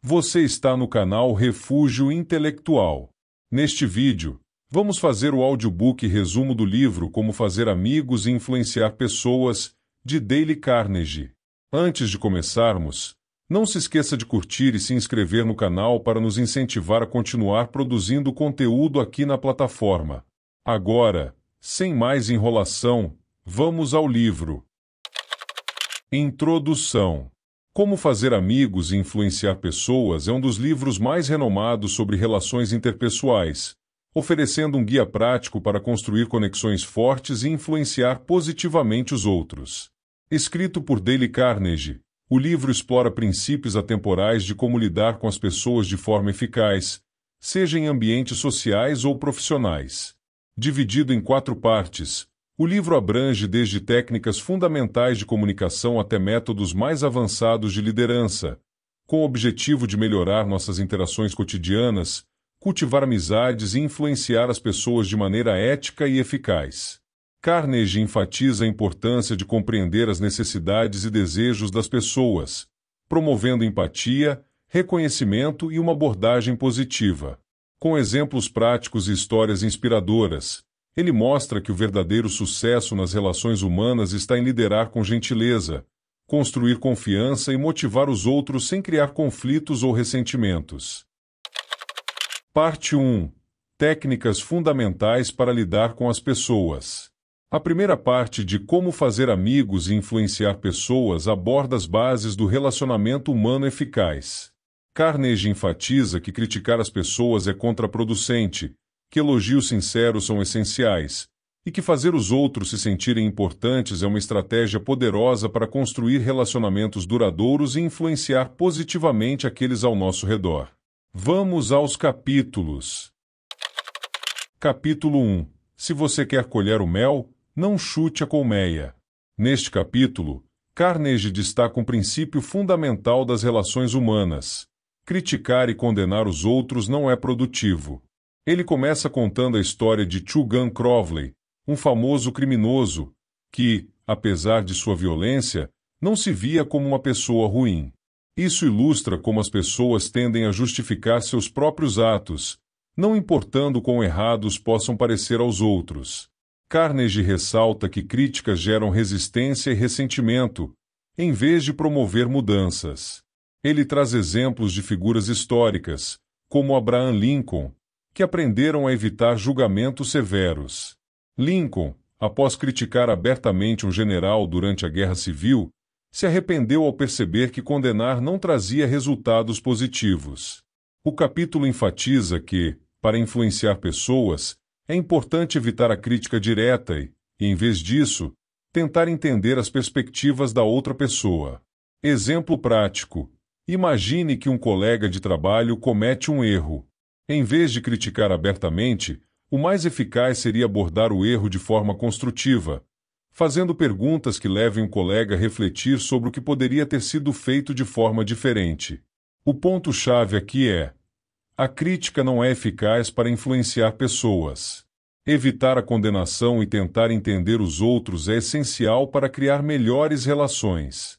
Você está no canal Refúgio Intelectual. Neste vídeo, vamos fazer o audiobook resumo do livro Como Fazer Amigos e Influenciar Pessoas, de Dale Carnegie. Antes de começarmos, não se esqueça de curtir e se inscrever no canal para nos incentivar a continuar produzindo conteúdo aqui na plataforma. Agora, sem mais enrolação, vamos ao livro. Introdução. Como Fazer Amigos e Influenciar Pessoas é um dos livros mais renomados sobre relações interpessoais, oferecendo um guia prático para construir conexões fortes e influenciar positivamente os outros. Escrito por Dale Carnegie, o livro explora princípios atemporais de como lidar com as pessoas de forma eficaz, seja em ambientes sociais ou profissionais. Dividido em 4 partes, o livro abrange desde técnicas fundamentais de comunicação até métodos mais avançados de liderança, com o objetivo de melhorar nossas interações cotidianas, cultivar amizades e influenciar as pessoas de maneira ética e eficaz. Carnegie enfatiza a importância de compreender as necessidades e desejos das pessoas, promovendo empatia, reconhecimento e uma abordagem positiva. Com exemplos práticos e histórias inspiradoras, ele mostra que o verdadeiro sucesso nas relações humanas está em liderar com gentileza, construir confiança e motivar os outros sem criar conflitos ou ressentimentos. Parte 1. Técnicas fundamentais para lidar com as pessoas. A primeira parte de Como Fazer Amigos e Influenciar Pessoas aborda as bases do relacionamento humano eficaz. Carnegie enfatiza que criticar as pessoas é contraproducente, que elogios sinceros são essenciais, e que fazer os outros se sentirem importantes é uma estratégia poderosa para construir relacionamentos duradouros e influenciar positivamente aqueles ao nosso redor. Vamos aos capítulos. Capítulo 1. Se você quer colher o mel, não chute a colmeia. Neste capítulo, Carnegie destaca um princípio fundamental das relações humanas. Criticar e condenar os outros não é produtivo. Ele começa contando a história de Vaughan Crowley, um famoso criminoso, que, apesar de sua violência, não se via como uma pessoa ruim. Isso ilustra como as pessoas tendem a justificar seus próprios atos, não importando quão errados possam parecer aos outros. Carnegie ressalta que críticas geram resistência e ressentimento, em vez de promover mudanças. Ele traz exemplos de figuras históricas, como Abraham Lincoln, que aprenderam a evitar julgamentos severos. Lincoln, após criticar abertamente um general durante a Guerra Civil, se arrependeu ao perceber que condenar não trazia resultados positivos. O capítulo enfatiza que, para influenciar pessoas, é importante evitar a crítica direta e, em vez disso, tentar entender as perspectivas da outra pessoa. Exemplo prático: imagine que um colega de trabalho comete um erro. Em vez de criticar abertamente, o mais eficaz seria abordar o erro de forma construtiva, fazendo perguntas que levem o colega a refletir sobre o que poderia ter sido feito de forma diferente. O ponto-chave aqui é: a crítica não é eficaz para influenciar pessoas. Evitar a condenação e tentar entender os outros é essencial para criar melhores relações.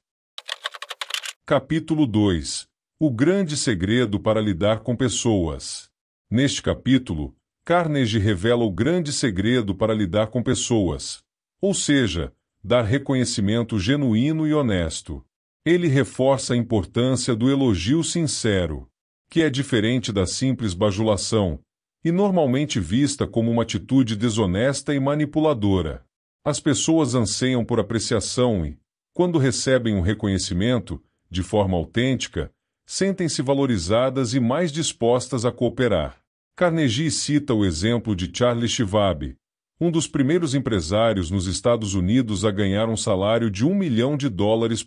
Capítulo 2. O grande segredo para lidar com pessoas. Neste capítulo, Carnegie revela o grande segredo para lidar com pessoas, ou seja, dar reconhecimento genuíno e honesto. Ele reforça a importância do elogio sincero, que é diferente da simples bajulação, e normalmente vista como uma atitude desonesta e manipuladora. As pessoas anseiam por apreciação e, quando recebem um reconhecimento, de forma autêntica, sentem-se valorizadas e mais dispostas a cooperar. Carnegie cita o exemplo de Charles Schwab, um dos primeiros empresários nos Estados Unidos a ganhar um salário de $1 milhão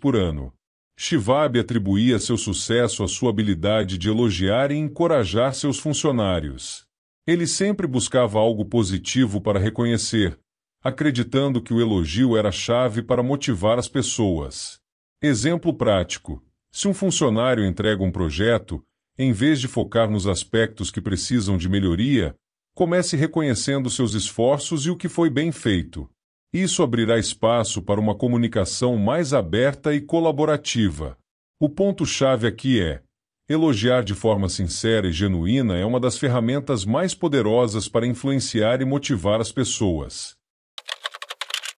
por ano. Schwab atribuía seu sucesso à sua habilidade de elogiar e encorajar seus funcionários. Ele sempre buscava algo positivo para reconhecer, acreditando que o elogio era a chave para motivar as pessoas. Exemplo prático: se um funcionário entrega um projeto, em vez de focar nos aspectos que precisam de melhoria, comece reconhecendo seus esforços e o que foi bem feito. Isso abrirá espaço para uma comunicação mais aberta e colaborativa. O ponto-chave aqui é: Elogiar de forma sincera e genuína é uma das ferramentas mais poderosas para influenciar e motivar as pessoas.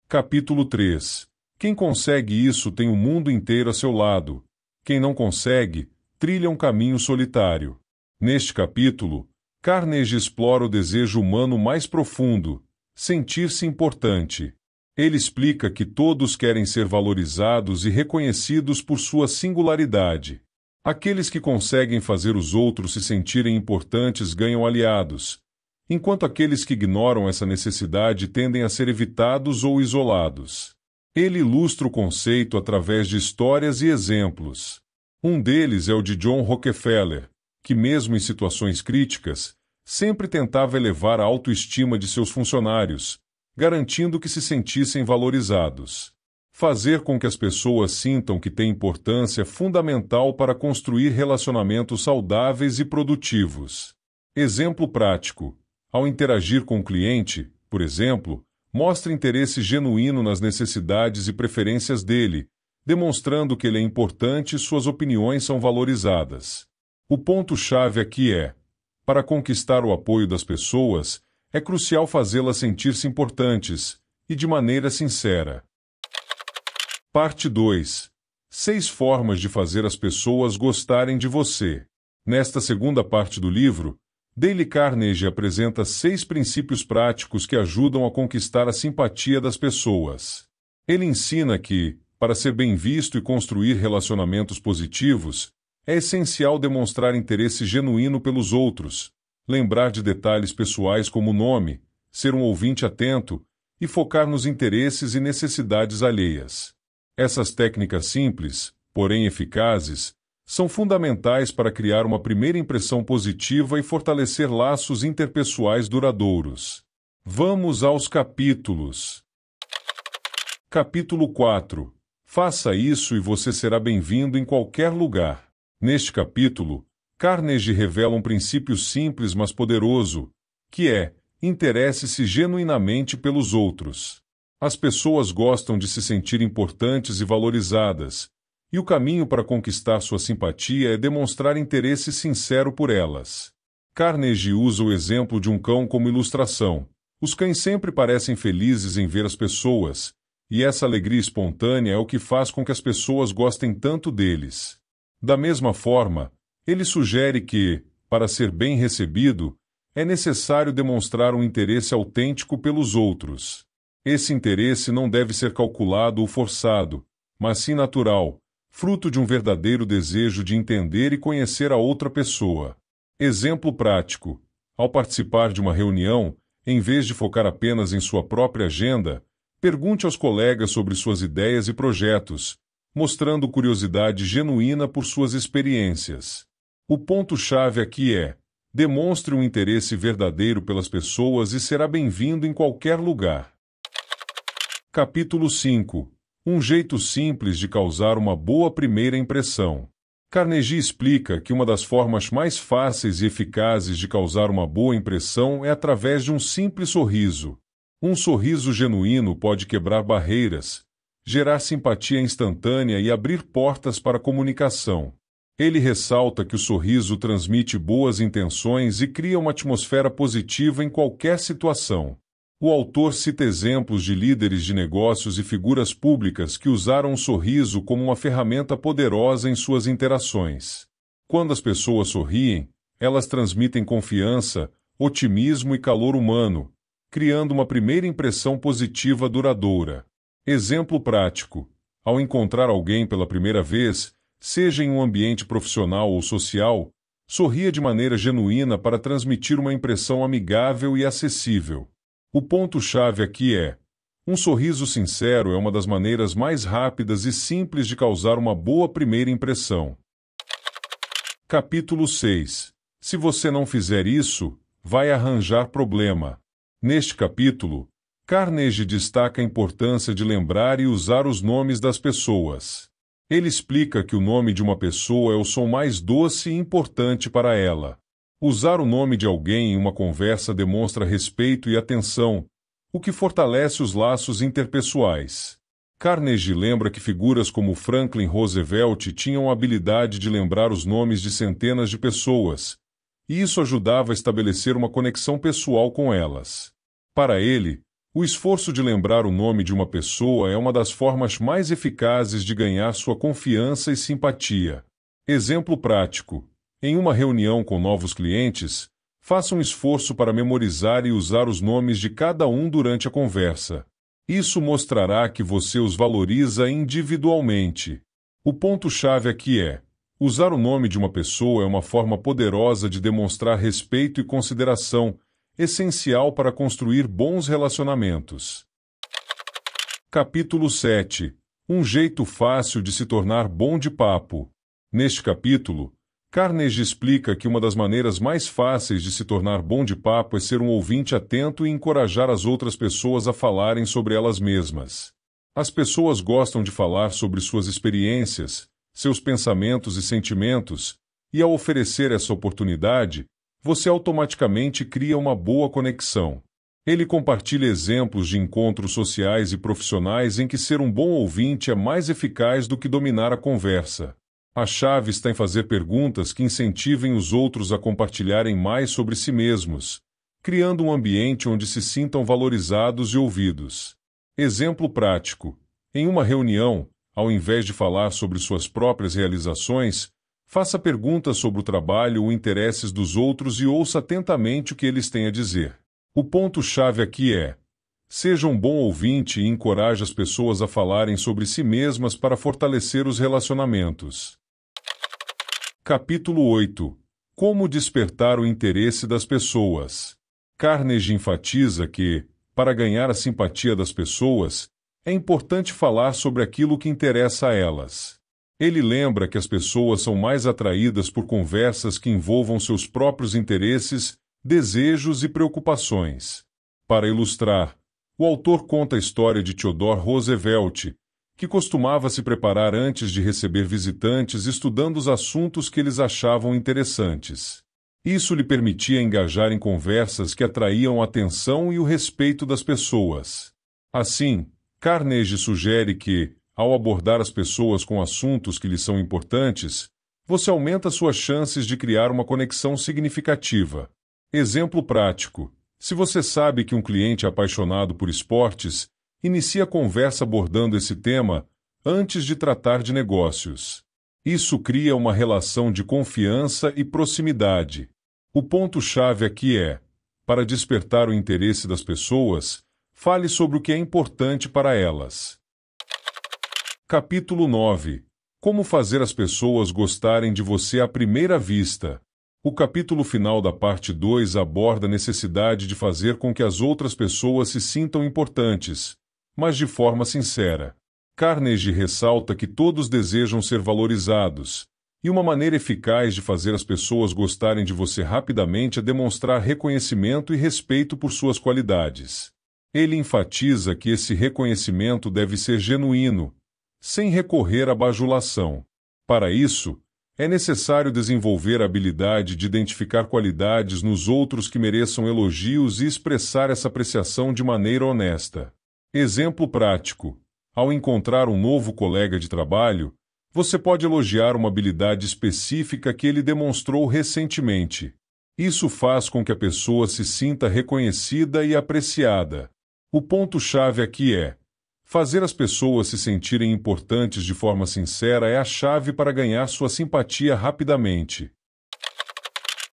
Capítulo 3. Quem consegue isso tem o mundo inteiro a seu lado. Quem não consegue, trilha um caminho solitário. Neste capítulo, Carnegie explora o desejo humano mais profundo, sentir-se importante. Ele explica que todos querem ser valorizados e reconhecidos por sua singularidade. Aqueles que conseguem fazer os outros se sentirem importantes ganham aliados, enquanto aqueles que ignoram essa necessidade tendem a ser evitados ou isolados. Ele ilustra o conceito através de histórias e exemplos. Um deles é o de John Rockefeller, que mesmo em situações críticas, sempre tentava elevar a autoestima de seus funcionários, garantindo que se sentissem valorizados. Fazer com que as pessoas sintam que têm importância é fundamental para construir relacionamentos saudáveis e produtivos. Exemplo prático: ao interagir com o cliente, por exemplo, mostre interesse genuíno nas necessidades e preferências dele, demonstrando que ele é importante e suas opiniões são valorizadas. O ponto-chave aqui é: para conquistar o apoio das pessoas, é crucial fazê-las sentir-se importantes, e de maneira sincera. Parte 2. 6 formas de fazer as pessoas gostarem de você. Nesta segunda parte do livro, Dale Carnegie apresenta 6 princípios práticos que ajudam a conquistar a simpatia das pessoas. Ele ensina que, para ser bem visto e construir relacionamentos positivos, é essencial demonstrar interesse genuíno pelos outros, lembrar de detalhes pessoais como o nome, ser um ouvinte atento e focar nos interesses e necessidades alheias. Essas técnicas simples, porém eficazes, são fundamentais para criar uma primeira impressão positiva e fortalecer laços interpessoais duradouros. Vamos aos capítulos. Capítulo 4. Faça isso e você será bem-vindo em qualquer lugar. Neste capítulo, Carnegie revela um princípio simples mas poderoso, que é: interesse-se genuinamente pelos outros. As pessoas gostam de se sentir importantes e valorizadas, e o caminho para conquistar sua simpatia é demonstrar interesse sincero por elas. Carnegie usa o exemplo de um cão como ilustração. Os cães sempre parecem felizes em ver as pessoas, e essa alegria espontânea é o que faz com que as pessoas gostem tanto deles. Da mesma forma, ele sugere que, para ser bem recebido, é necessário demonstrar um interesse autêntico pelos outros. Esse interesse não deve ser calculado ou forçado, mas sim natural, fruto de um verdadeiro desejo de entender e conhecer a outra pessoa. Exemplo prático: ao participar de uma reunião, em vez de focar apenas em sua própria agenda, pergunte aos colegas sobre suas ideias e projetos, mostrando curiosidade genuína por suas experiências. O ponto-chave aqui é: demonstre um interesse verdadeiro pelas pessoas e será bem-vindo em qualquer lugar. Capítulo 5. Um jeito simples de causar uma boa primeira impressão. Carnegie explica que uma das formas mais fáceis e eficazes de causar uma boa impressão é através de um simples sorriso. Um sorriso genuíno pode quebrar barreiras, gerar simpatia instantânea e abrir portas para a comunicação. Ele ressalta que o sorriso transmite boas intenções e cria uma atmosfera positiva em qualquer situação. O autor cita exemplos de líderes de negócios e figuras públicas que usaram o sorriso como uma ferramenta poderosa em suas interações. Quando as pessoas sorriem, elas transmitem confiança, otimismo e calor humano, criando uma primeira impressão positiva duradoura. Exemplo prático: ao encontrar alguém pela primeira vez, seja em um ambiente profissional ou social, sorria de maneira genuína para transmitir uma impressão amigável e acessível. O ponto-chave aqui é: um sorriso sincero é uma das maneiras mais rápidas e simples de causar uma boa primeira impressão. Capítulo 6. Se você não fizer isso, vai arranjar problema. Neste capítulo, Carnegie destaca a importância de lembrar e usar os nomes das pessoas. Ele explica que o nome de uma pessoa é o som mais doce e importante para ela. Usar o nome de alguém em uma conversa demonstra respeito e atenção, o que fortalece os laços interpessoais. Carnegie lembra que figuras como Franklin Roosevelt tinham a habilidade de lembrar os nomes de centenas de pessoas, e isso ajudava a estabelecer uma conexão pessoal com elas. Para ele, o esforço de lembrar o nome de uma pessoa é uma das formas mais eficazes de ganhar sua confiança e simpatia. Exemplo prático: em uma reunião com novos clientes, faça um esforço para memorizar e usar os nomes de cada um durante a conversa. Isso mostrará que você os valoriza individualmente. O ponto-chave aqui é: usar o nome de uma pessoa é uma forma poderosa de demonstrar respeito e consideração, essencial para construir bons relacionamentos. Capítulo 7. Um jeito fácil de se tornar bom de papo. Neste capítulo, Carnegie explica que uma das maneiras mais fáceis de se tornar bom de papo é ser um ouvinte atento e encorajar as outras pessoas a falarem sobre elas mesmas. As pessoas gostam de falar sobre suas experiências, seus pensamentos e sentimentos, e ao oferecer essa oportunidade, você automaticamente cria uma boa conexão. Ele compartilha exemplos de encontros sociais e profissionais em que ser um bom ouvinte é mais eficaz do que dominar a conversa. A chave está em fazer perguntas que incentivem os outros a compartilharem mais sobre si mesmos, criando um ambiente onde se sintam valorizados e ouvidos. Exemplo prático: em uma reunião, ao invés de falar sobre suas próprias realizações, faça perguntas sobre o trabalho ou interesses dos outros e ouça atentamente o que eles têm a dizer. O ponto-chave aqui é: seja um bom ouvinte e encoraje as pessoas a falarem sobre si mesmas para fortalecer os relacionamentos. Capítulo 8. Como despertar o interesse das pessoas. Carnegie enfatiza que, para ganhar a simpatia das pessoas, é importante falar sobre aquilo que interessa a elas. Ele lembra que as pessoas são mais atraídas por conversas que envolvam seus próprios interesses, desejos e preocupações. Para ilustrar, o autor conta a história de Theodore Roosevelt, que costumava se preparar antes de receber visitantes estudando os assuntos que eles achavam interessantes. Isso lhe permitia engajar em conversas que atraíam a atenção e o respeito das pessoas. Assim, Carnegie sugere que, ao abordar as pessoas com assuntos que lhes são importantes, você aumenta suas chances de criar uma conexão significativa. Exemplo prático: se você sabe que um cliente é apaixonado por esportes, inicie a conversa abordando esse tema antes de tratar de negócios. Isso cria uma relação de confiança e proximidade. O ponto-chave aqui é: para despertar o interesse das pessoas, fale sobre o que é importante para elas. Capítulo 9. Como fazer as pessoas gostarem de você à primeira vista. O capítulo final da parte 2 aborda a necessidade de fazer com que as outras pessoas se sintam importantes, mas de forma sincera. Carnegie ressalta que todos desejam ser valorizados, e uma maneira eficaz de fazer as pessoas gostarem de você rapidamente é demonstrar reconhecimento e respeito por suas qualidades. Ele enfatiza que esse reconhecimento deve ser genuíno, sem recorrer à bajulação. Para isso, é necessário desenvolver a habilidade de identificar qualidades nos outros que mereçam elogios e expressar essa apreciação de maneira honesta. Exemplo prático: ao encontrar um novo colega de trabalho, você pode elogiar uma habilidade específica que ele demonstrou recentemente. Isso faz com que a pessoa se sinta reconhecida e apreciada. O ponto-chave aqui é: fazer as pessoas se sentirem importantes de forma sincera é a chave para ganhar sua simpatia rapidamente.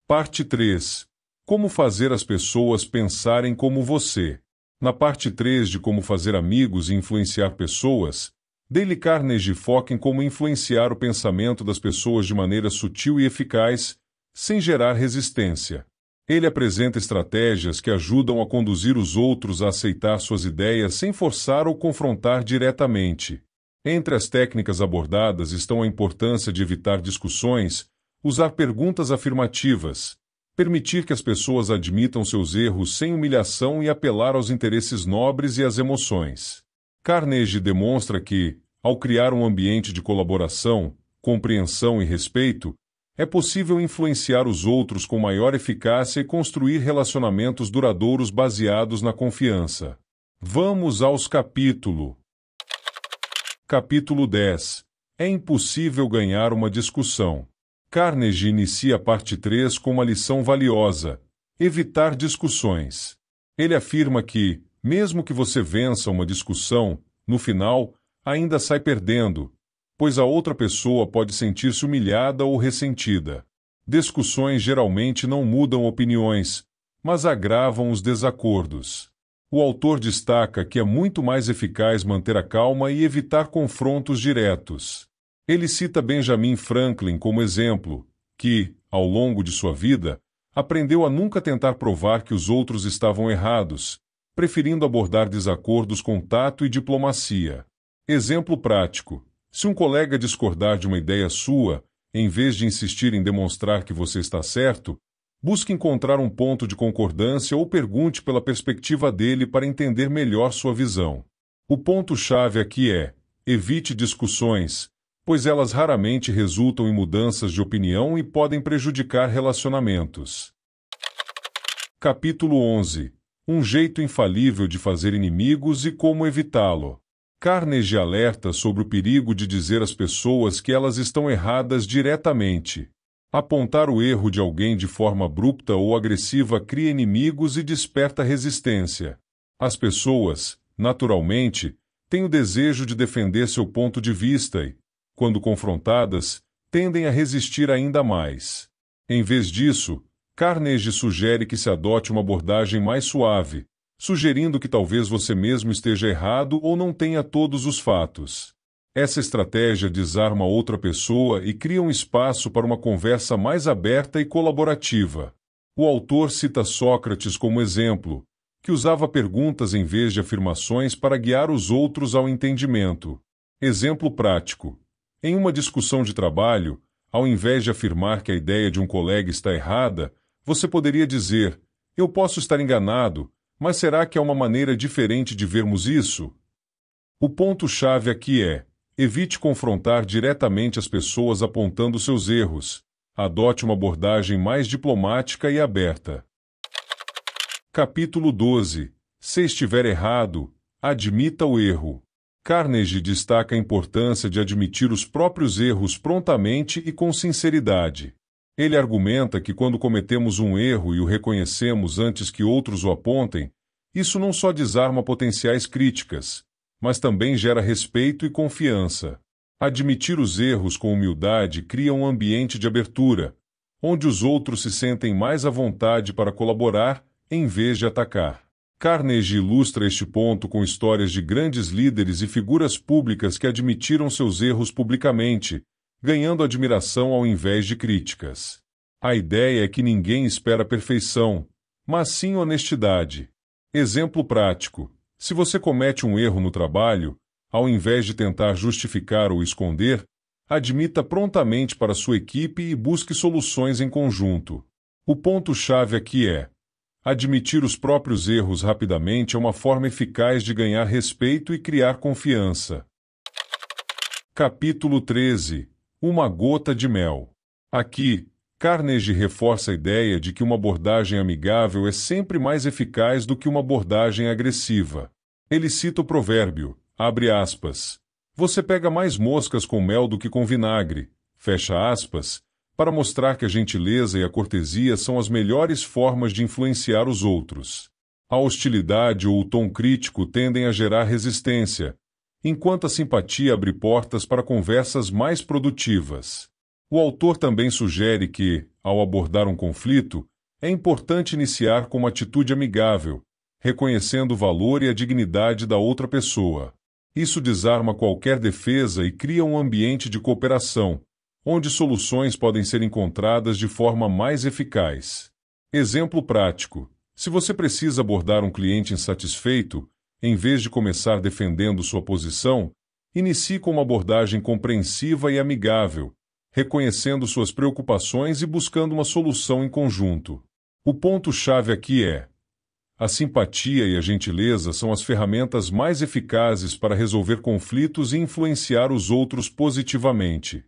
Parte 3. Como fazer as pessoas pensarem como você. Na parte 3 de Como fazer amigos e influenciar pessoas, Dale Carnegie foca em como influenciar o pensamento das pessoas de maneira sutil e eficaz, sem gerar resistência. Ele apresenta estratégias que ajudam a conduzir os outros a aceitar suas ideias sem forçar ou confrontar diretamente. Entre as técnicas abordadas estão a importância de evitar discussões, usar perguntas afirmativas, permitir que as pessoas admitam seus erros sem humilhação e apelar aos interesses nobres e às emoções. Carnegie demonstra que, ao criar um ambiente de colaboração, compreensão e respeito, é possível influenciar os outros com maior eficácia e construir relacionamentos duradouros baseados na confiança. Vamos aos capítulos. Capítulo 10. É impossível ganhar uma discussão. Carnegie inicia a parte 3 com uma lição valiosa: evitar discussões. Ele afirma que, mesmo que você vença uma discussão, no final, ainda sai perdendo, pois a outra pessoa pode sentir-se humilhada ou ressentida. Discussões geralmente não mudam opiniões, mas agravam os desacordos. O autor destaca que é muito mais eficaz manter a calma e evitar confrontos diretos. Ele cita Benjamin Franklin como exemplo, que, ao longo de sua vida, aprendeu a nunca tentar provar que os outros estavam errados, preferindo abordar desacordos com tato e diplomacia. Exemplo prático: se um colega discordar de uma ideia sua, em vez de insistir em demonstrar que você está certo, busque encontrar um ponto de concordância ou pergunte pela perspectiva dele para entender melhor sua visão. O ponto-chave aqui é: evite discussões, pois elas raramente resultam em mudanças de opinião e podem prejudicar relacionamentos. Capítulo 11. Um jeito infalível de fazer inimigos e como evitá-lo. Carnegie alerta sobre o perigo de dizer às pessoas que elas estão erradas diretamente. Apontar o erro de alguém de forma abrupta ou agressiva cria inimigos e desperta resistência. As pessoas, naturalmente, têm o desejo de defender seu ponto de vista e, quando confrontadas, tendem a resistir ainda mais. Em vez disso, Carnegie sugere que se adote uma abordagem mais suave, sugerindo que talvez você mesmo esteja errado ou não tenha todos os fatos. Essa estratégia desarma outra pessoa e cria um espaço para uma conversa mais aberta e colaborativa. O autor cita Sócrates como exemplo, que usava perguntas em vez de afirmações para guiar os outros ao entendimento. Exemplo prático: em uma discussão de trabalho, ao invés de afirmar que a ideia de um colega está errada, você poderia dizer: eu posso estar enganado, mas será que há uma maneira diferente de vermos isso? O ponto-chave aqui é: evite confrontar diretamente as pessoas apontando seus erros. Adote uma abordagem mais diplomática e aberta. Capítulo 12. Se estiver errado, admita o erro. Carnegie destaca a importância de admitir os próprios erros prontamente e com sinceridade. Ele argumenta que quando cometemos um erro e o reconhecemos antes que outros o apontem, isso não só desarma potenciais críticas, mas também gera respeito e confiança. Admitir os erros com humildade cria um ambiente de abertura, onde os outros se sentem mais à vontade para colaborar, em vez de atacar. Carnegie ilustra este ponto com histórias de grandes líderes e figuras públicas que admitiram seus erros publicamente, ganhando admiração ao invés de críticas. A ideia é que ninguém espera perfeição, mas sim honestidade. Exemplo prático: se você comete um erro no trabalho, ao invés de tentar justificar ou esconder, admita prontamente para sua equipe e busque soluções em conjunto. O ponto-chave aqui é: admitir os próprios erros rapidamente é uma forma eficaz de ganhar respeito e criar confiança. Capítulo 13. Uma gota de mel. Aqui, Carnegie reforça a ideia de que uma abordagem amigável é sempre mais eficaz do que uma abordagem agressiva. Ele cita o provérbio, abre aspas, você pega mais moscas com mel do que com vinagre, fecha aspas, para mostrar que a gentileza e a cortesia são as melhores formas de influenciar os outros. A hostilidade ou o tom crítico tendem a gerar resistência, enquanto a simpatia abre portas para conversas mais produtivas. O autor também sugere que, ao abordar um conflito, é importante iniciar com uma atitude amigável, reconhecendo o valor e a dignidade da outra pessoa. Isso desarma qualquer defesa e cria um ambiente de cooperação, onde soluções podem ser encontradas de forma mais eficaz. Exemplo prático: se você precisa abordar um cliente insatisfeito, em vez de começar defendendo sua posição, inicie com uma abordagem compreensiva e amigável, reconhecendo suas preocupações e buscando uma solução em conjunto. O ponto-chave aqui é: a simpatia e a gentileza são as ferramentas mais eficazes para resolver conflitos e influenciar os outros positivamente.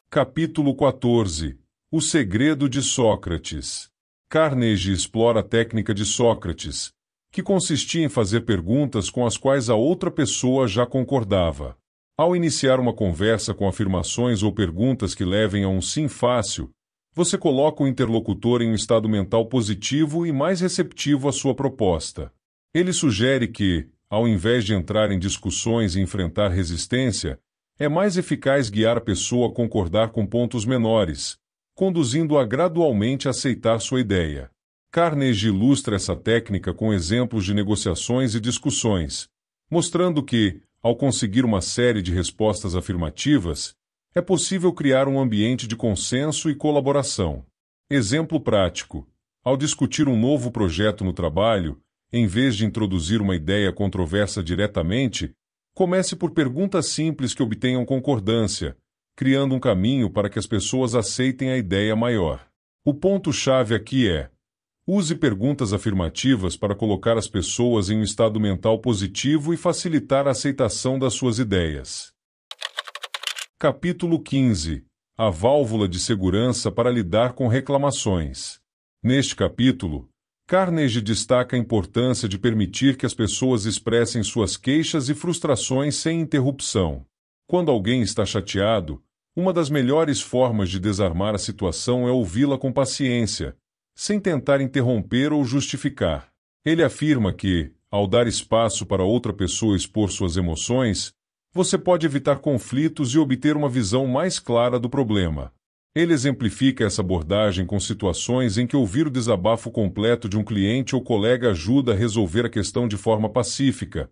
Capítulo 14. O segredo de Sócrates. Carnegie explora a técnica de Sócrates, que consistia em fazer perguntas com as quais a outra pessoa já concordava. Ao iniciar uma conversa com afirmações ou perguntas que levem a um sim fácil, você coloca o interlocutor em um estado mental positivo e mais receptivo à sua proposta. Ele sugere que, ao invés de entrar em discussões e enfrentar resistência, é mais eficaz guiar a pessoa a concordar com pontos menores, conduzindo-a gradualmente a aceitar sua ideia. Carnegie ilustra essa técnica com exemplos de negociações e discussões, mostrando que, ao conseguir uma série de respostas afirmativas, é possível criar um ambiente de consenso e colaboração. Exemplo prático: ao discutir um novo projeto no trabalho, em vez de introduzir uma ideia controversa diretamente, comece por perguntas simples que obtenham concordância, criando um caminho para que as pessoas aceitem a ideia maior. O ponto-chave aqui é: use perguntas afirmativas para colocar as pessoas em um estado mental positivo e facilitar a aceitação das suas ideias. Capítulo 15. A válvula de segurança para lidar com reclamações. Neste capítulo, Carnegie destaca a importância de permitir que as pessoas expressem suas queixas e frustrações sem interrupção. Quando alguém está chateado, uma das melhores formas de desarmar a situação é ouvi-la com paciência, sem tentar interromper ou justificar. Ele afirma que, ao dar espaço para outra pessoa expor suas emoções, você pode evitar conflitos e obter uma visão mais clara do problema. Ele exemplifica essa abordagem com situações em que ouvir o desabafo completo de um cliente ou colega ajuda a resolver a questão de forma pacífica,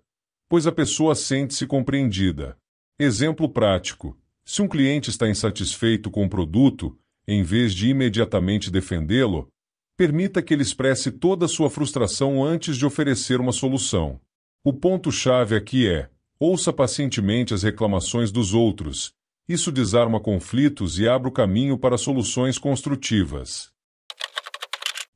pois a pessoa sente-se compreendida. Exemplo prático: se um cliente está insatisfeito com o produto, em vez de imediatamente defendê-lo, permita que ele expresse toda a sua frustração antes de oferecer uma solução. O ponto-chave aqui é: ouça pacientemente as reclamações dos outros. Isso desarma conflitos e abre o caminho para soluções construtivas.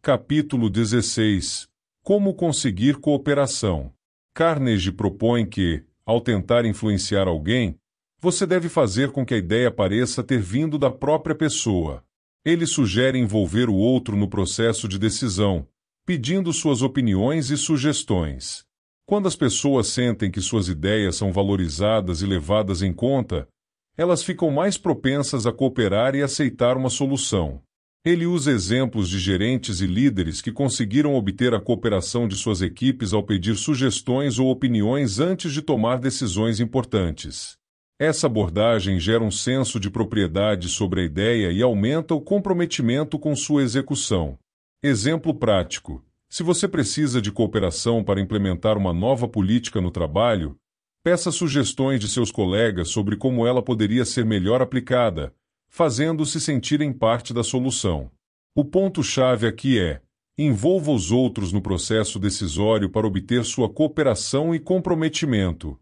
Capítulo 16. Como conseguir cooperação. Carnegie propõe que, ao tentar influenciar alguém, você deve fazer com que a ideia pareça ter vindo da própria pessoa. Ele sugere envolver o outro no processo de decisão, pedindo suas opiniões e sugestões. Quando as pessoas sentem que suas ideias são valorizadas e levadas em conta, elas ficam mais propensas a cooperar e aceitar uma solução. Ele usa exemplos de gerentes e líderes que conseguiram obter a cooperação de suas equipes ao pedir sugestões ou opiniões antes de tomar decisões importantes. Essa abordagem gera um senso de propriedade sobre a ideia e aumenta o comprometimento com sua execução. Exemplo prático: se você precisa de cooperação para implementar uma nova política no trabalho, peça sugestões de seus colegas sobre como ela poderia ser melhor aplicada, fazendo-se sentirem parte da solução. O ponto-chave aqui é: envolva os outros no processo decisório para obter sua cooperação e comprometimento.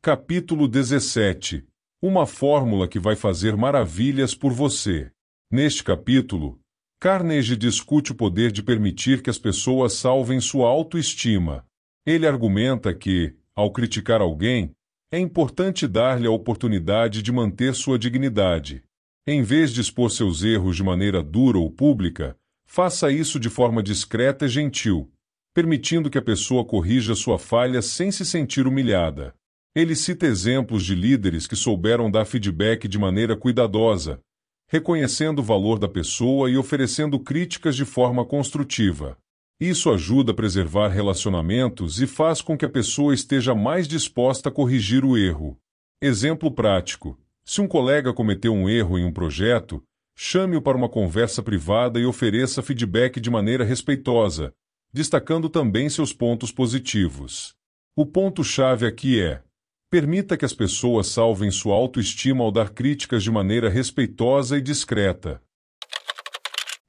Capítulo 17. Uma fórmula que vai fazer maravilhas por você. Neste capítulo, Carnegie discute o poder de permitir que as pessoas salvem sua autoestima. Ele argumenta que, ao criticar alguém, é importante dar-lhe a oportunidade de manter sua dignidade. Em vez de expor seus erros de maneira dura ou pública, faça isso de forma discreta e gentil, permitindo que a pessoa corrija sua falha sem se sentir humilhada. Ele cita exemplos de líderes que souberam dar feedback de maneira cuidadosa, reconhecendo o valor da pessoa e oferecendo críticas de forma construtiva. Isso ajuda a preservar relacionamentos e faz com que a pessoa esteja mais disposta a corrigir o erro. Exemplo prático: se um colega cometeu um erro em um projeto, chame-o para uma conversa privada e ofereça feedback de maneira respeitosa, destacando também seus pontos positivos. O ponto-chave aqui é: permita que as pessoas salvem sua autoestima ao dar críticas de maneira respeitosa e discreta.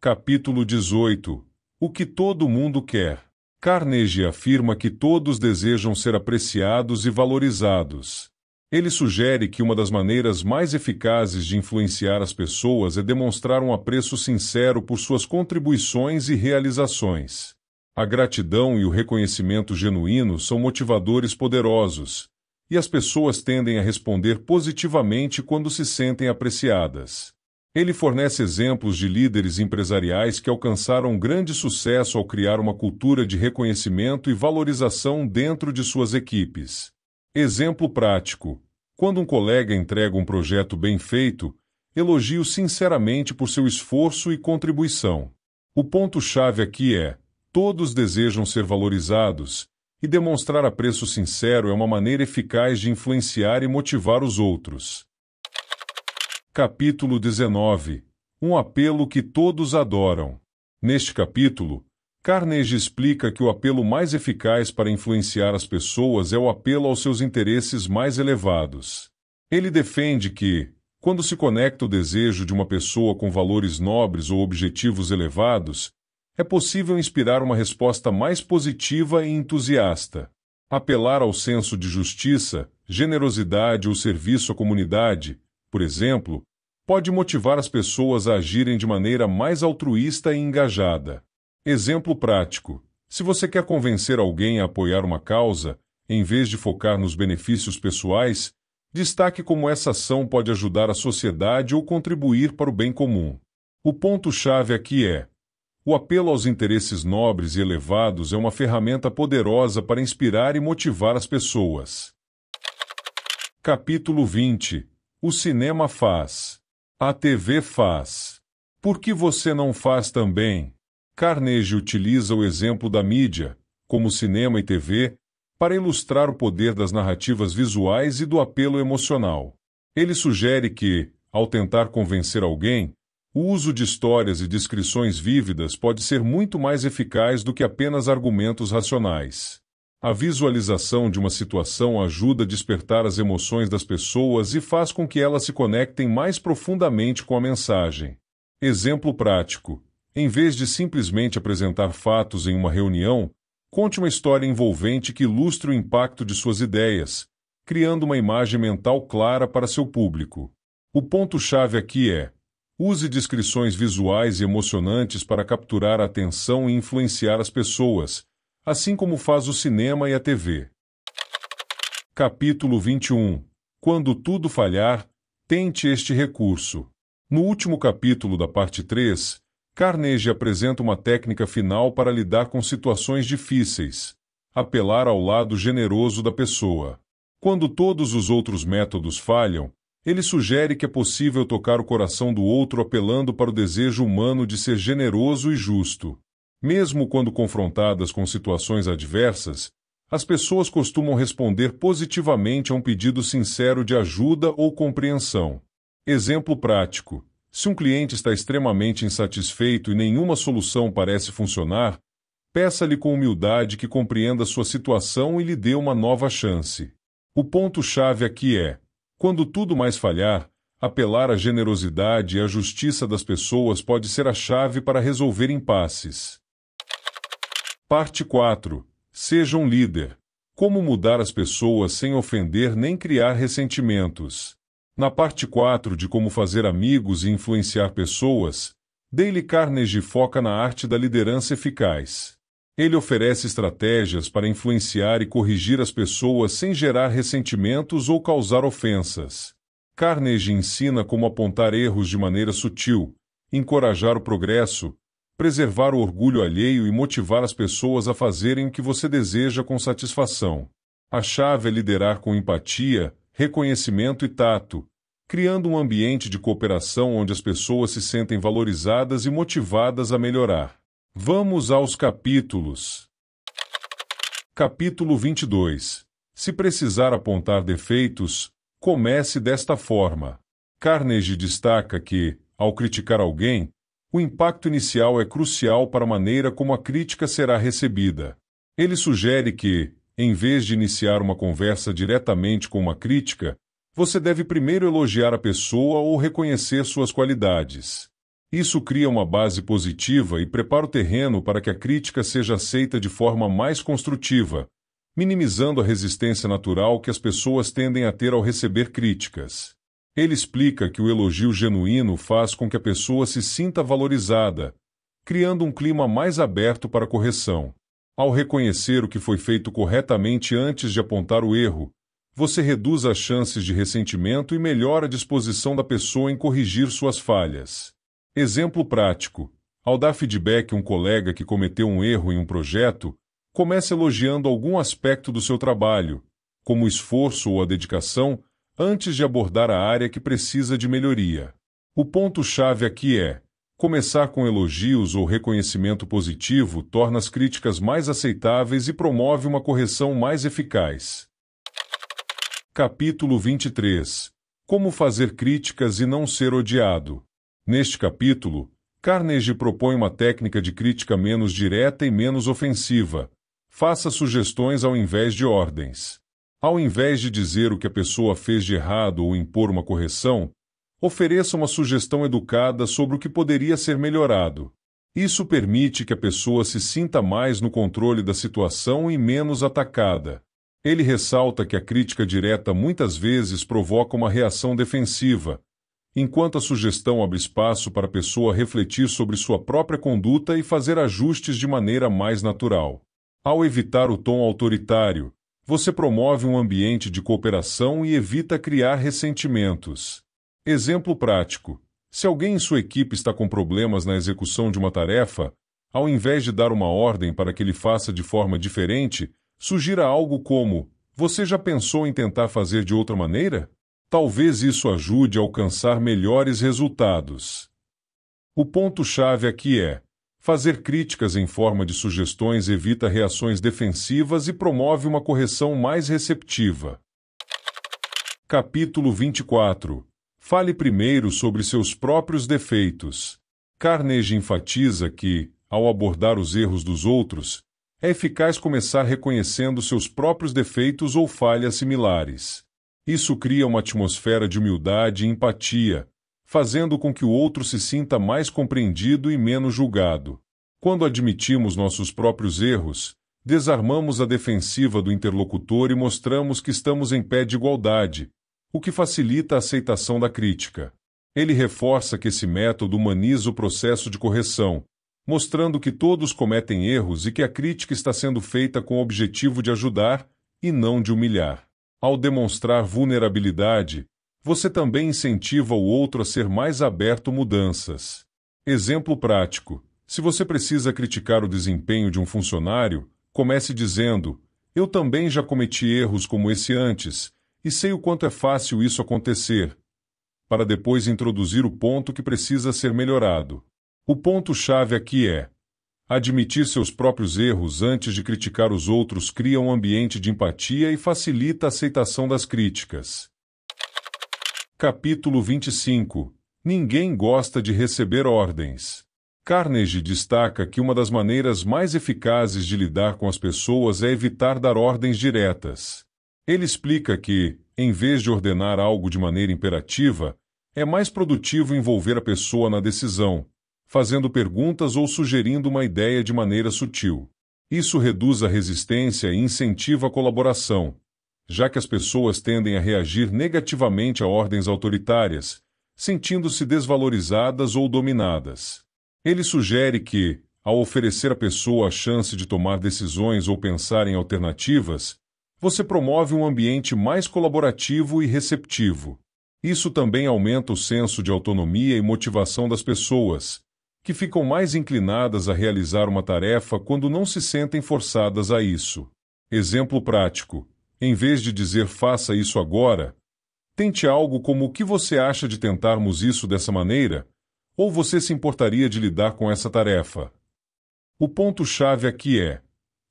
Capítulo 18. O que todo mundo quer. Carnegie afirma que todos desejam ser apreciados e valorizados. Ele sugere que uma das maneiras mais eficazes de influenciar as pessoas é demonstrar um apreço sincero por suas contribuições e realizações. A gratidão e o reconhecimento genuíno são motivadores poderosos, e as pessoas tendem a responder positivamente quando se sentem apreciadas. Ele fornece exemplos de líderes empresariais que alcançaram grande sucesso ao criar uma cultura de reconhecimento e valorização dentro de suas equipes. Exemplo prático: quando um colega entrega um projeto bem feito, elogio sinceramente por seu esforço e contribuição. O ponto-chave aqui é: todos desejam ser valorizados, e demonstrar apreço sincero é uma maneira eficaz de influenciar e motivar os outros. Capítulo 19. Um apelo que todos adoram. Neste capítulo, Carnegie explica que o apelo mais eficaz para influenciar as pessoas é o apelo aos seus interesses mais elevados. Ele defende que, quando se conecta o desejo de uma pessoa com valores nobres ou objetivos elevados, é possível inspirar uma resposta mais positiva e entusiasta. Apelar ao senso de justiça, generosidade ou serviço à comunidade, por exemplo, pode motivar as pessoas a agirem de maneira mais altruísta e engajada. Exemplo prático: se você quer convencer alguém a apoiar uma causa, em vez de focar nos benefícios pessoais, destaque como essa ação pode ajudar a sociedade ou contribuir para o bem comum. O ponto-chave aqui é: o apelo aos interesses nobres e elevados é uma ferramenta poderosa para inspirar e motivar as pessoas. Capítulo 20. O cinema faz. A TV faz. Por que você não faz também? Carnegie utiliza o exemplo da mídia, como cinema e TV, para ilustrar o poder das narrativas visuais e do apelo emocional. Ele sugere que, ao tentar convencer alguém, o uso de histórias e descrições vívidas pode ser muito mais eficaz do que apenas argumentos racionais. A visualização de uma situação ajuda a despertar as emoções das pessoas e faz com que elas se conectem mais profundamente com a mensagem. Exemplo prático: em vez de simplesmente apresentar fatos em uma reunião, conte uma história envolvente que ilustre o impacto de suas ideias, criando uma imagem mental clara para seu público. O ponto-chave aqui é: use descrições visuais e emocionantes para capturar a atenção e influenciar as pessoas, assim como faz o cinema e a TV. Capítulo 21. Quando tudo falhar, tente este recurso. No último capítulo da parte 3, Carnegie apresenta uma técnica final para lidar com situações difíceis: apelar ao lado generoso da pessoa. Quando todos os outros métodos falham, ele sugere que é possível tocar o coração do outro apelando para o desejo humano de ser generoso e justo. Mesmo quando confrontadas com situações adversas, as pessoas costumam responder positivamente a um pedido sincero de ajuda ou compreensão. Exemplo prático: se um cliente está extremamente insatisfeito e nenhuma solução parece funcionar, peça-lhe com humildade que compreenda sua situação e lhe dê uma nova chance. O ponto-chave aqui é: quando tudo mais falhar, apelar à generosidade e à justiça das pessoas pode ser a chave para resolver impasses. Parte 4. Seja um líder. Como mudar as pessoas sem ofender nem criar ressentimentos. Na parte 4 de Como fazer amigos e influenciar pessoas, Dale Carnegie foca na arte da liderança eficaz. Ele oferece estratégias para influenciar e corrigir as pessoas sem gerar ressentimentos ou causar ofensas. Carnegie ensina como apontar erros de maneira sutil, encorajar o progresso, preservar o orgulho alheio e motivar as pessoas a fazerem o que você deseja com satisfação. A chave é liderar com empatia, reconhecimento e tato, criando um ambiente de cooperação onde as pessoas se sentem valorizadas e motivadas a melhorar. Vamos aos capítulos. Capítulo 22. Se precisar apontar defeitos, comece desta forma. Carnegie destaca que, ao criticar alguém, o impacto inicial é crucial para a maneira como a crítica será recebida. Ele sugere que, em vez de iniciar uma conversa diretamente com uma crítica, você deve primeiro elogiar a pessoa ou reconhecer suas qualidades. Isso cria uma base positiva e prepara o terreno para que a crítica seja aceita de forma mais construtiva, minimizando a resistência natural que as pessoas tendem a ter ao receber críticas. Ele explica que o elogio genuíno faz com que a pessoa se sinta valorizada, criando um clima mais aberto para a correção. Ao reconhecer o que foi feito corretamente antes de apontar o erro, você reduz as chances de ressentimento e melhora a disposição da pessoa em corrigir suas falhas. Exemplo prático: ao dar feedback a um colega que cometeu um erro em um projeto, comece elogiando algum aspecto do seu trabalho, como o esforço ou a dedicação, antes de abordar a área que precisa de melhoria. O ponto-chave aqui é: começar com elogios ou reconhecimento positivo torna as críticas mais aceitáveis e promove uma correção mais eficaz. Capítulo 23. Como fazer críticas e não ser odiado. Neste capítulo, Carnegie propõe uma técnica de crítica menos direta e menos ofensiva. Faça sugestões ao invés de ordens. Ao invés de dizer o que a pessoa fez de errado ou impor uma correção, ofereça uma sugestão educada sobre o que poderia ser melhorado. Isso permite que a pessoa se sinta mais no controle da situação e menos atacada. Ele ressalta que a crítica direta muitas vezes provoca uma reação defensiva, enquanto a sugestão abre espaço para a pessoa refletir sobre sua própria conduta e fazer ajustes de maneira mais natural. Ao evitar o tom autoritário, você promove um ambiente de cooperação e evita criar ressentimentos. Exemplo prático: se alguém em sua equipe está com problemas na execução de uma tarefa, ao invés de dar uma ordem para que ele faça de forma diferente, sugira algo como: você já pensou em tentar fazer de outra maneira? Talvez isso ajude a alcançar melhores resultados. O ponto-chave aqui é: fazer críticas em forma de sugestões evita reações defensivas e promove uma correção mais receptiva. Capítulo 24. Fale primeiro sobre seus próprios defeitos. Carnegie enfatiza que, ao abordar os erros dos outros, é eficaz começar reconhecendo seus próprios defeitos ou falhas similares. Isso cria uma atmosfera de humildade e empatia, fazendo com que o outro se sinta mais compreendido e menos julgado. Quando admitimos nossos próprios erros, desarmamos a defensiva do interlocutor e mostramos que estamos em pé de igualdade, o que facilita a aceitação da crítica. Ele reforça que esse método humaniza o processo de correção, mostrando que todos cometem erros e que a crítica está sendo feita com o objetivo de ajudar e não de humilhar. Ao demonstrar vulnerabilidade, você também incentiva o outro a ser mais aberto a mudanças. Exemplo prático: se você precisa criticar o desempenho de um funcionário, comece dizendo: eu também já cometi erros como esse antes, e sei o quanto é fácil isso acontecer, para depois introduzir o ponto que precisa ser melhorado. O ponto-chave aqui é: admitir seus próprios erros antes de criticar os outros cria um ambiente de empatia e facilita a aceitação das críticas. Capítulo 25. Ninguém gosta de receber ordens. Carnegie destaca que uma das maneiras mais eficazes de lidar com as pessoas é evitar dar ordens diretas. Ele explica que, em vez de ordenar algo de maneira imperativa, é mais produtivo envolver a pessoa na decisão, fazendo perguntas ou sugerindo uma ideia de maneira sutil. Isso reduz a resistência e incentiva a colaboração, já que as pessoas tendem a reagir negativamente a ordens autoritárias, sentindo-se desvalorizadas ou dominadas. Ele sugere que, ao oferecer à pessoa a chance de tomar decisões ou pensar em alternativas, você promove um ambiente mais colaborativo e receptivo. Isso também aumenta o senso de autonomia e motivação das pessoas, que ficam mais inclinadas a realizar uma tarefa quando não se sentem forçadas a isso. Exemplo prático: em vez de dizer faça isso agora, tente algo como: o que você acha de tentarmos isso dessa maneira? Ou você se importaria de lidar com essa tarefa? O ponto-chave aqui é: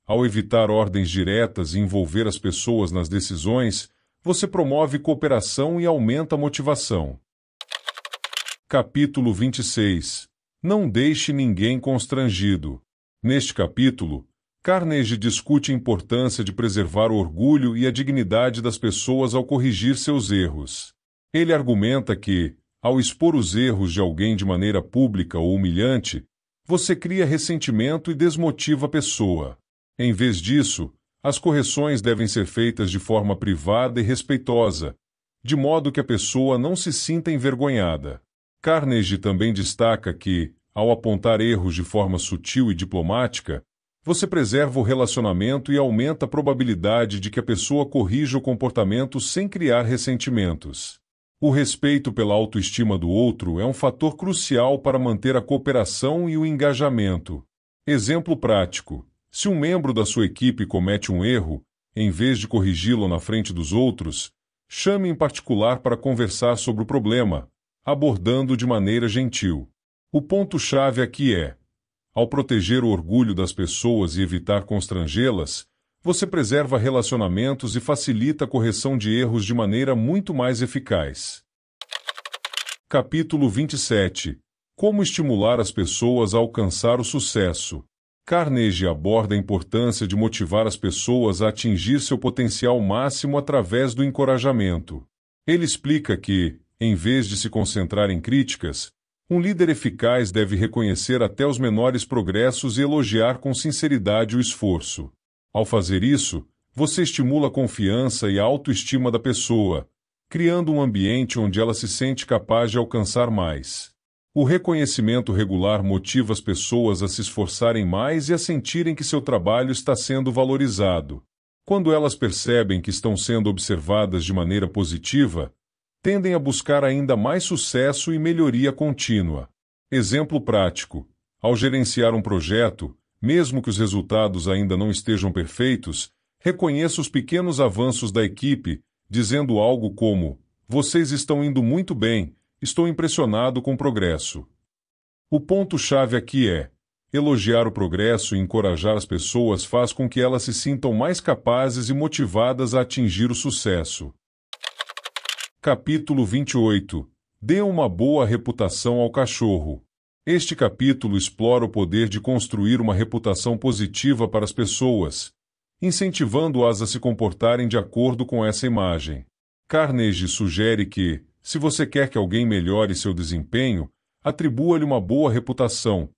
ao evitar ordens diretas e envolver as pessoas nas decisões, você promove cooperação e aumenta a motivação. Capítulo 26. Não deixe ninguém constrangido. Neste capítulo, Carnegie discute a importância de preservar o orgulho e a dignidade das pessoas ao corrigir seus erros. Ele argumenta que, ao expor os erros de alguém de maneira pública ou humilhante, você cria ressentimento e desmotiva a pessoa. Em vez disso, as correções devem ser feitas de forma privada e respeitosa, de modo que a pessoa não se sinta envergonhada. Carnegie também destaca que, ao apontar erros de forma sutil e diplomática, você preserva o relacionamento e aumenta a probabilidade de que a pessoa corrija o comportamento sem criar ressentimentos. O respeito pela autoestima do outro é um fator crucial para manter a cooperação e o engajamento. Exemplo prático: se um membro da sua equipe comete um erro, em vez de corrigi-lo na frente dos outros, chame em particular para conversar sobre o problema, abordando de maneira gentil. O ponto-chave aqui é: ao proteger o orgulho das pessoas e evitar constrangê-las, você preserva relacionamentos e facilita a correção de erros de maneira muito mais eficaz. Capítulo 27. Como estimular as pessoas a alcançar o sucesso. Carnegie aborda a importância de motivar as pessoas a atingir seu potencial máximo através do encorajamento. Ele explica que, em vez de se concentrar em críticas, um líder eficaz deve reconhecer até os menores progressos e elogiar com sinceridade o esforço. Ao fazer isso, você estimula a confiança e a autoestima da pessoa, criando um ambiente onde ela se sente capaz de alcançar mais. O reconhecimento regular motiva as pessoas a se esforçarem mais e a sentirem que seu trabalho está sendo valorizado. Quando elas percebem que estão sendo observadas de maneira positiva, tendem a buscar ainda mais sucesso e melhoria contínua. Exemplo prático: ao gerenciar um projeto, mesmo que os resultados ainda não estejam perfeitos, reconheça os pequenos avanços da equipe, dizendo algo como: "Vocês estão indo muito bem, estou impressionado com o progresso." O ponto-chave aqui é: elogiar o progresso e encorajar as pessoas faz com que elas se sintam mais capazes e motivadas a atingir o sucesso. Capítulo 28. Dê uma boa reputação ao cachorro. Este capítulo explora o poder de construir uma reputação positiva para as pessoas, incentivando-as a se comportarem de acordo com essa imagem. Carnegie sugere que, se você quer que alguém melhore seu desempenho, atribua-lhe uma boa reputação,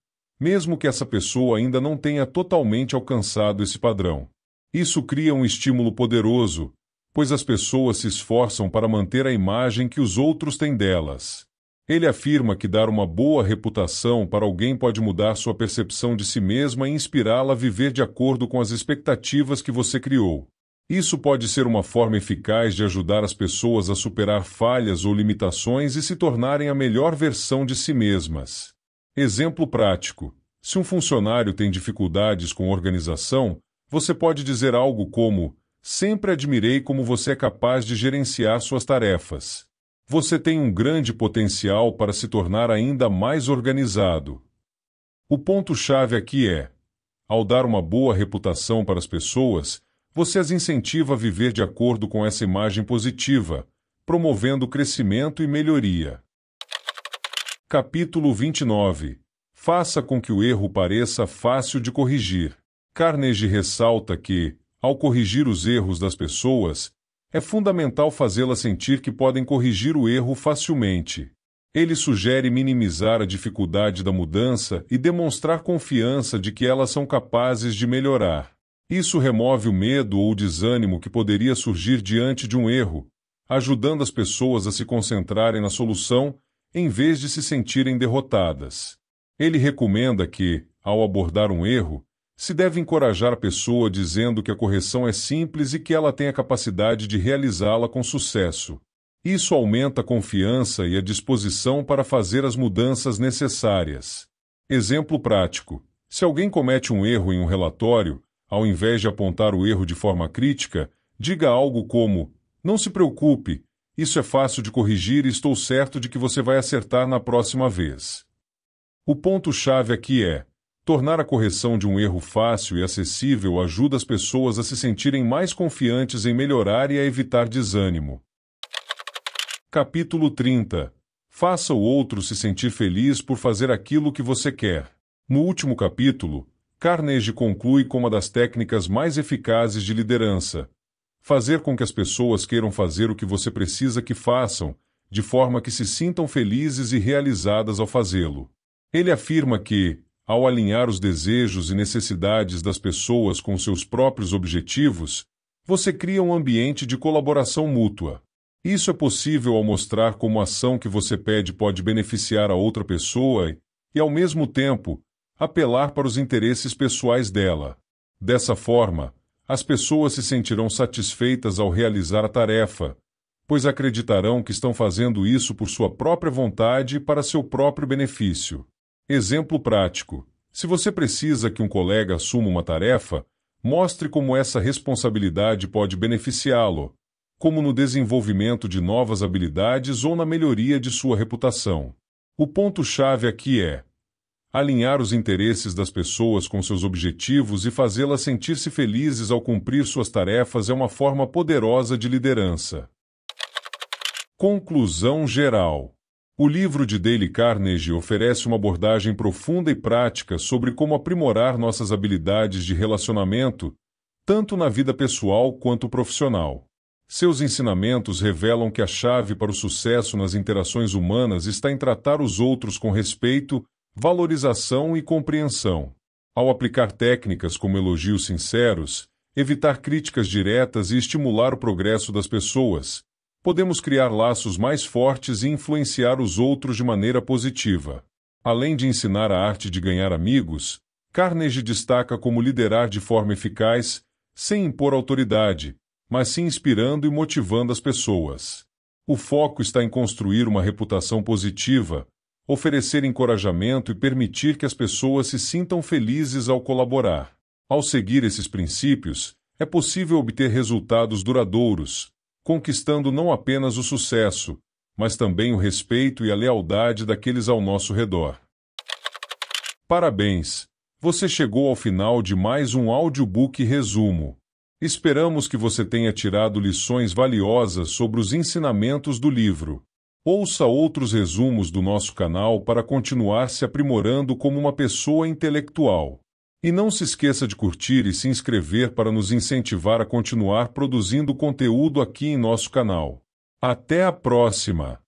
mesmo que essa pessoa ainda não tenha totalmente alcançado esse padrão. Isso cria um estímulo poderoso, pois as pessoas se esforçam para manter a imagem que os outros têm delas. Ele afirma que dar uma boa reputação para alguém pode mudar sua percepção de si mesma e inspirá-la a viver de acordo com as expectativas que você criou. Isso pode ser uma forma eficaz de ajudar as pessoas a superar falhas ou limitações e se tornarem a melhor versão de si mesmas. Exemplo prático: se um funcionário tem dificuldades com organização, você pode dizer algo como: "Sempre admirei como você é capaz de gerenciar suas tarefas. Você tem um grande potencial para se tornar ainda mais organizado." O ponto-chave aqui é: ao dar uma boa reputação para as pessoas, você as incentiva a viver de acordo com essa imagem positiva, promovendo crescimento e melhoria. Capítulo 29. Faça com que o erro pareça fácil de corrigir. Carnegie ressalta que, ao corrigir os erros das pessoas, é fundamental fazê-las sentir que podem corrigir o erro facilmente. Ele sugere minimizar a dificuldade da mudança e demonstrar confiança de que elas são capazes de melhorar. Isso remove o medo ou o desânimo que poderia surgir diante de um erro, ajudando as pessoas a se concentrarem na solução em vez de se sentirem derrotadas. Ele recomenda que, ao abordar um erro, se deve encorajar a pessoa dizendo que a correção é simples e que ela tem a capacidade de realizá-la com sucesso. Isso aumenta a confiança e a disposição para fazer as mudanças necessárias. Exemplo prático: se alguém comete um erro em um relatório, ao invés de apontar o erro de forma crítica, diga algo como: "Não se preocupe, isso é fácil de corrigir e estou certo de que você vai acertar na próxima vez." O ponto-chave aqui é: tornar a correção de um erro fácil e acessível ajuda as pessoas a se sentirem mais confiantes em melhorar e a evitar desânimo. Capítulo 30. Faça o outro se sentir feliz por fazer aquilo que você quer. No último capítulo, Carnegie conclui com uma das técnicas mais eficazes de liderança: fazer com que as pessoas queiram fazer o que você precisa que façam, de forma que se sintam felizes e realizadas ao fazê-lo. Ele afirma que, ao alinhar os desejos e necessidades das pessoas com seus próprios objetivos, você cria um ambiente de colaboração mútua. Isso é possível ao mostrar como a ação que você pede pode beneficiar a outra pessoa e, ao mesmo tempo, apelar para os interesses pessoais dela. Dessa forma, as pessoas se sentirão satisfeitas ao realizar a tarefa, pois acreditarão que estão fazendo isso por sua própria vontade e para seu próprio benefício. Exemplo prático: se você precisa que um colega assuma uma tarefa, mostre como essa responsabilidade pode beneficiá-lo, como no desenvolvimento de novas habilidades ou na melhoria de sua reputação. O ponto-chave aqui é alinhar os interesses das pessoas com seus objetivos e fazê-las sentir-se felizes ao cumprir suas tarefas é uma forma poderosa de liderança. Conclusão geral. O livro de Dale Carnegie oferece uma abordagem profunda e prática sobre como aprimorar nossas habilidades de relacionamento, tanto na vida pessoal quanto profissional. Seus ensinamentos revelam que a chave para o sucesso nas interações humanas está em tratar os outros com respeito, valorização e compreensão. Ao aplicar técnicas como elogios sinceros, evitar críticas diretas e estimular o progresso das pessoas, podemos criar laços mais fortes e influenciar os outros de maneira positiva. Além de ensinar a arte de ganhar amigos, Carnegie destaca como liderar de forma eficaz, sem impor autoridade, mas sim inspirando e motivando as pessoas. O foco está em construir uma reputação positiva, oferecer encorajamento e permitir que as pessoas se sintam felizes ao colaborar. Ao seguir esses princípios, é possível obter resultados duradouros, conquistando não apenas o sucesso, mas também o respeito e a lealdade daqueles ao nosso redor. Parabéns! Você chegou ao final de mais um audiobook resumo. Esperamos que você tenha tirado lições valiosas sobre os ensinamentos do livro. Ouça outros resumos do nosso canal para continuar se aprimorando como uma pessoa intelectual. E não se esqueça de curtir e se inscrever para nos incentivar a continuar produzindo conteúdo aqui em nosso canal. Até a próxima!